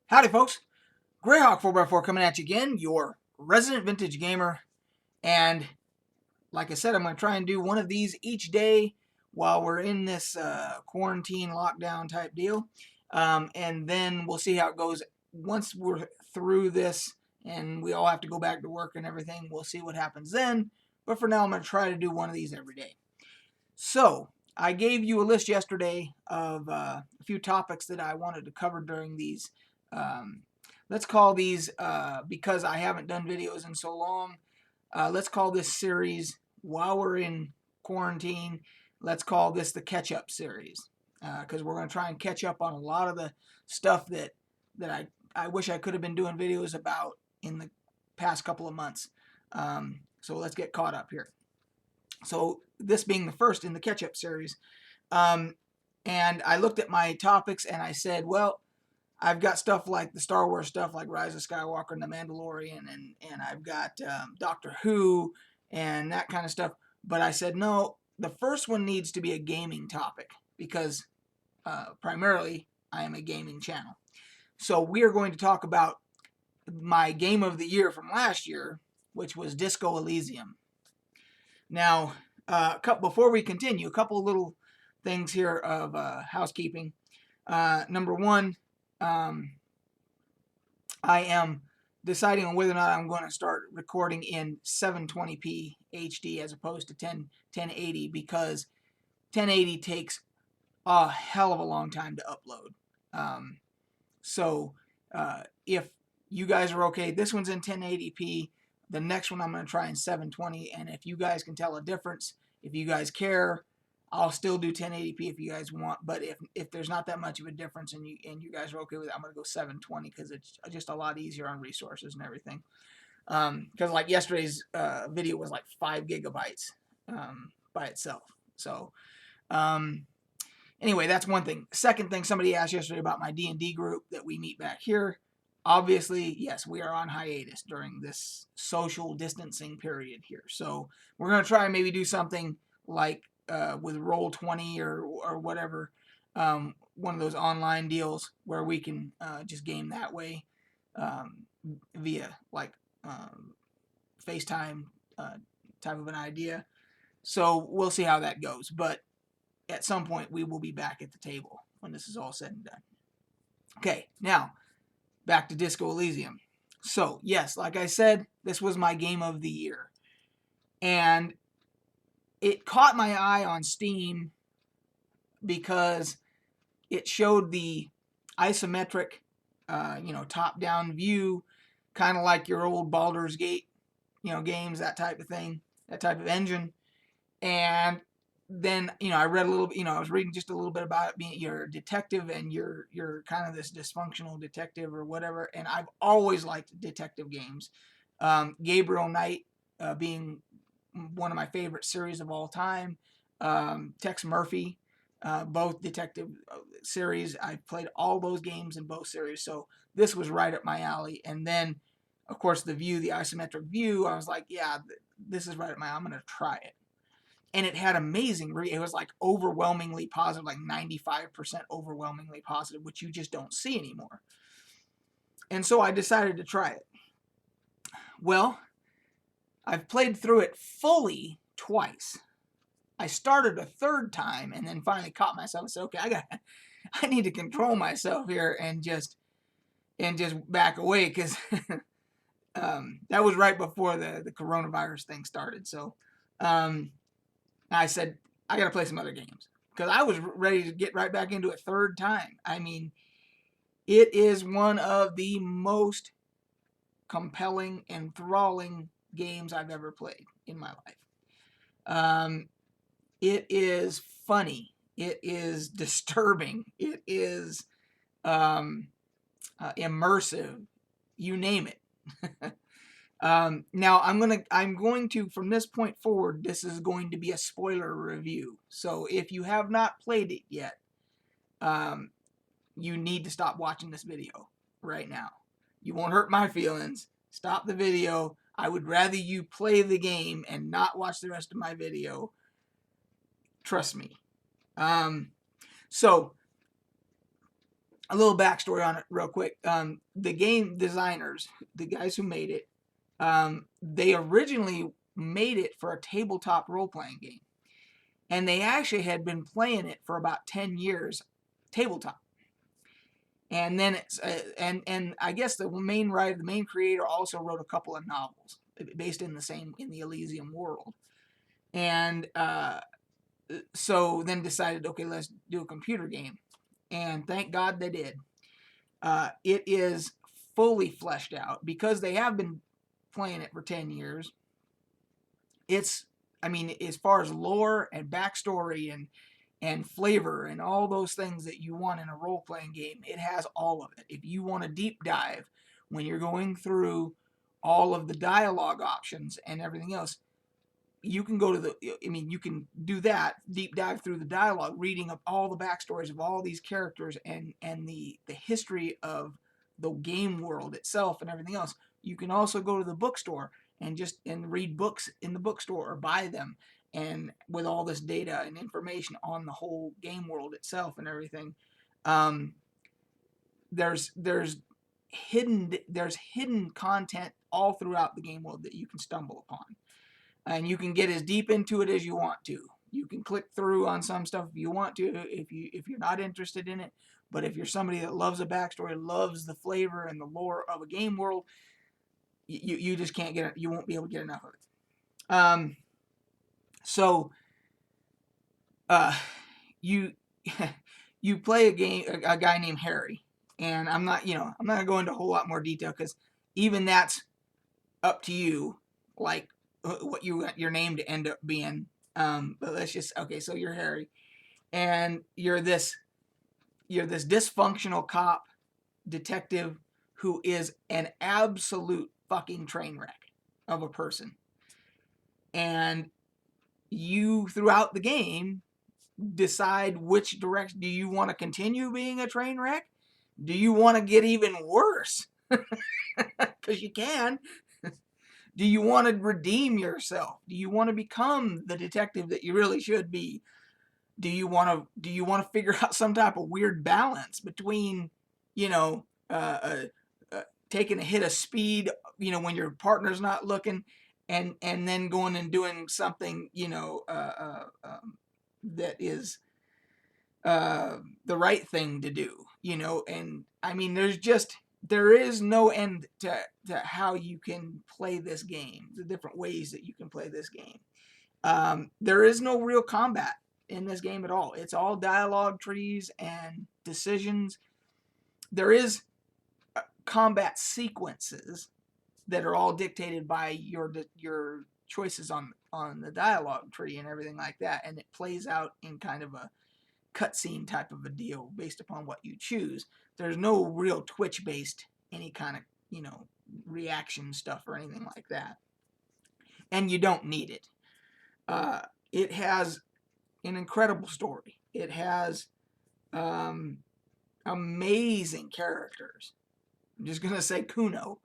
Howdy, folks. Greyhawk 4x4 coming at you again, your resident vintage gamer. And like I said, I'm going to try and do one of these each day while we're in this quarantine lockdown type deal. And then we'll see how it goes once we're through this and we all have to go back to work and everything. We'll see what happens then. But for now, I'm going to try to do one of these every day. So, I gave you a list yesterday of a few topics that I wanted to cover during these. Um, let's call these, because I haven't done videos in so long, let's call this series, while we're in quarantine, let's call this the catch-up series. Because we're going to try and catch up on a lot of the stuff that I wish I could have been doing videos about in the past couple of months. So let's get caught up here. So this being the first in the catch-up series. And I looked at my topics and I said, well, I've got stuff like the Star Wars stuff like Rise of Skywalker and The Mandalorian, and I've got Doctor Who and that kind of stuff. But I said, no, the first one needs to be a gaming topic because primarily I am a gaming channel. So we are going to talk about my game of the year from last year, which was Disco Elysium. Now, before we continue, a couple of little things here of housekeeping. Number one, I am deciding on whether or not I'm going to start recording in 720p HD as opposed to 1080 because 1080 takes a hell of a long time to upload. So if you guys are okay, this one's in 1080p. The next one I'm going to try in 720, and if you guys can tell a difference, if you guys care, I'll still do 1080p if you guys want, but if there's not that much of a difference and you guys are okay with it, I'm going to go 720 because it's just a lot easier on resources and everything. Because like yesterday's video was like 5 gigabytes by itself. So anyway, that's one thing. Second thing, somebody asked yesterday about my D&D group that we meet back here. Obviously, yes, we are on hiatus during this social distancing period here. So we're going to try and maybe do something like with Roll20 or whatever, one of those online deals where we can just game that way via like FaceTime type of an idea. So we'll see how that goes. But at some point, we will be back at the table when this is all said and done. Okay, now back to Disco Elysium. So, yes, like I said, this was my game of the year. And it caught my eye on Steam because it showed the isometric, top-down view, kind of like your old Baldur's Gate, games, that type of thing, that type of engine. And then, I read a little bit, I was reading just a little bit about it being you're a detective and you're kind of this dysfunctional detective or whatever. And I've always liked detective games. Gabriel Knight being one of my favorite series of all time. Tex Murphy, both detective series. I've played all those games in both series. So this was right up my alley. And then, of course, the isometric view, I was like, yeah, this is right up I'm going to try it. And it had amazing, it was like overwhelmingly positive, like 95% overwhelmingly positive, which you just don't see anymore. And so I decided to try it. Well, I've played through it fully twice. I started a third time and then finally caught myself and said, okay, I need to control myself here and just back away because that was right before the coronavirus thing started. So I said, I got to play some other games because I was ready to get right back into it third time. I mean, it is one of the most compelling, enthralling games I've ever played in my life. It is funny. It is disturbing. It is immersive. You name it. Now I'm going to from this point forward, this is going to be a spoiler review. So if you have not played it yet, you need to stop watching this video right now. You won't hurt my feelings. Stop the video. I would rather you play the game and not watch the rest of my video. Trust me. So a little backstory on it real quick. The game designers, the guys who made it, they originally made it for a tabletop role-playing game. And they actually had been playing it for about 10 years, tabletop. And then it's and I guess the main writer, the main creator, also wrote a couple of novels based in the Elysium world. And so then decided, okay, let's do a computer game. And thank God they did. It is fully fleshed out because they have been playing it for 10 years. It's, I mean, as far as lore and backstory and flavor and all those things that you want in a role-playing game, it has all of it. If you want a deep dive when you're going through all of the dialogue options and everything else, you can go to the, I mean, you can do that, deep dive through the dialogue, reading up all the backstories of all these characters and the history of the game world itself and everything else. You can also go to the bookstore and read books in the bookstore or buy them, and with all this data and information on the whole game world itself and everything. There's hidden content all throughout the game world that you can stumble upon. And you can get as deep into it as you want to. You can click through on some stuff if you want to, if you're not interested in it. But if you're somebody that loves a backstory, loves the flavor and the lore of a game world, you just can't get it. You won't be able to get enough of it. So you you play a guy named Harry, and I'm not gonna go into a whole lot more detail because even that's up to you. Like what you want your name to end up being. But let's just, okay, so you're Harry, and you're this dysfunctional cop detective who is an absolute fucking train wreck of a person. And you, throughout the game, decide which direction. Do you want to continue being a train wreck? Do you want to get even worse? Because you can. Do you want to redeem yourself? Do you want to become the detective that you really should be? Do you want to figure out some type of weird balance between, taking a hit of speed, when your partner's not looking, and then going and doing something, that is the right thing to do, and I mean, there is no end to how you can play this game, the different ways that you can play this game. There is no real combat in this game at all. It's all dialogue trees and decisions. There is combat sequences that are all dictated by your choices on the dialogue tree and everything like that, and it plays out in kind of a cutscene type of a deal based upon what you choose. There's no real Twitch based any kind of reaction stuff or anything like that, and you don't need it. It has an incredible story. It has amazing characters. I'm just gonna say Kuno.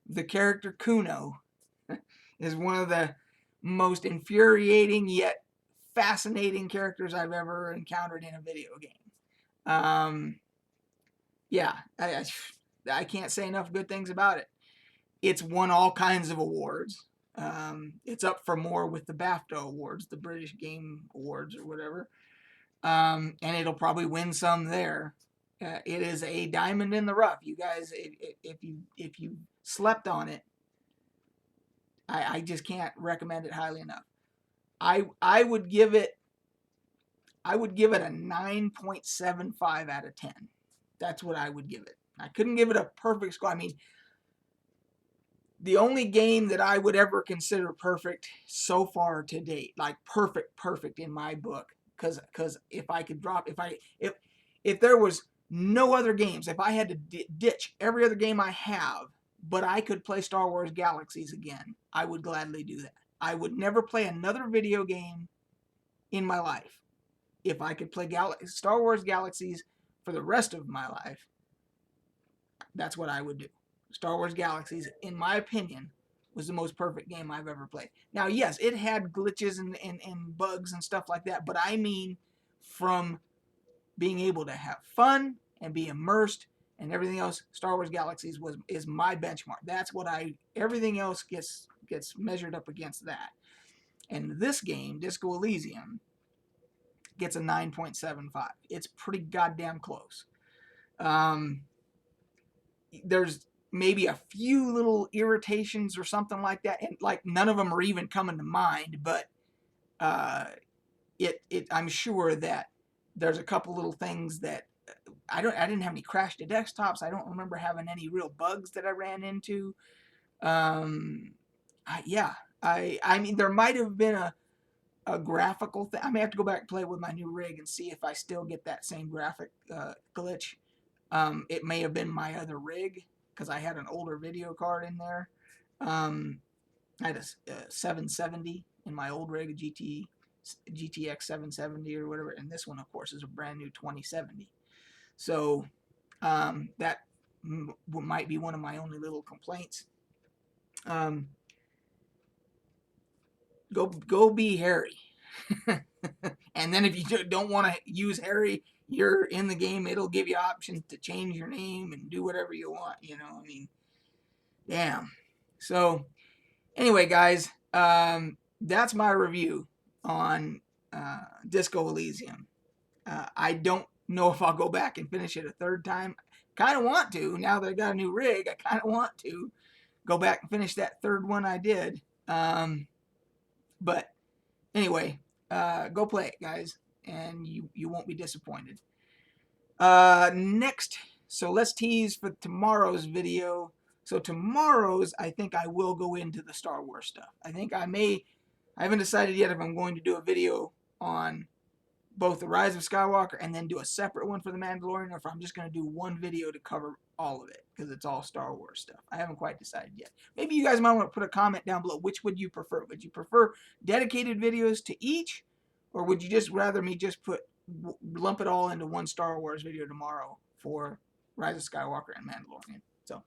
The character Kuno is one of the most infuriating yet fascinating characters I've ever encountered in a video game. Yeah, I can't say enough good things about it. It's won all kinds of awards. It's up for more with the BAFTA awards, the British Game Awards or whatever. And it'll probably win some there. It is a diamond in the rough, you guys. If you slept on it, I just can't recommend it highly enough. I would give it a 9.75 out of 10. That's what I would give it. I couldn't give it a perfect score. I mean, the only game that I would ever consider perfect so far to date, like perfect in my book, because if I could drop, if there was no other games, if I had to ditch every other game I have, but I could play Star Wars Galaxies again, I would gladly do that. I would never play another video game in my life. If I could play Star Wars Galaxies for the rest of my life, that's what I would do. Star Wars Galaxies, in my opinion, was the most perfect game I've ever played. Now, yes, it had glitches and bugs and stuff like that, but I mean from being able to have fun and be immersed, and everything else, Star Wars Galaxies is my benchmark. That's what everything else gets measured up against that. And this game, Disco Elysium, gets a 9.75. It's pretty goddamn close. There's maybe a few little irritations or something like that, and like none of them are even coming to mind, but I'm sure that there's a couple little things that I didn't have any crash to desktops. I don't remember having any real bugs that I ran into. I mean, there might have been a graphical thing. I may have to go back and play with my new rig and see if I still get that same graphic glitch. It may have been my other rig because I had an older video card in there. I had a 770 in my old rig, a GTX 770 or whatever, and this one, of course, is a brand new 2070. So that might be one of my only little complaints. Go be Harry. And then if you don't want to use Harry, you're in the game, it'll give you options to change your name and do whatever you want, you know. I mean, damn. So anyway, guys, that's my review on Disco Elysium. I don't know if I'll go back and finish it a third time. Kind of want to, now that I got a new rig. I kind of want to go back and finish that third one I did. But anyway, go play it, guys, and you won't be disappointed. Next, so let's tease for tomorrow's video. So tomorrow's, I think I will go into the Star Wars stuff. I haven't decided yet if I'm going to do a video on both the Rise of Skywalker and then do a separate one for the Mandalorian, or if I'm just going to do one video to cover all of it, because it's all Star Wars stuff. I haven't quite decided yet. Maybe you guys might want to put a comment down below. Which would you prefer? Would you prefer dedicated videos to each, or would you just rather me just lump it all into one Star Wars video tomorrow for Rise of Skywalker and Mandalorian? So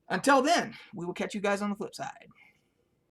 until then, we will catch you guys on the flip side.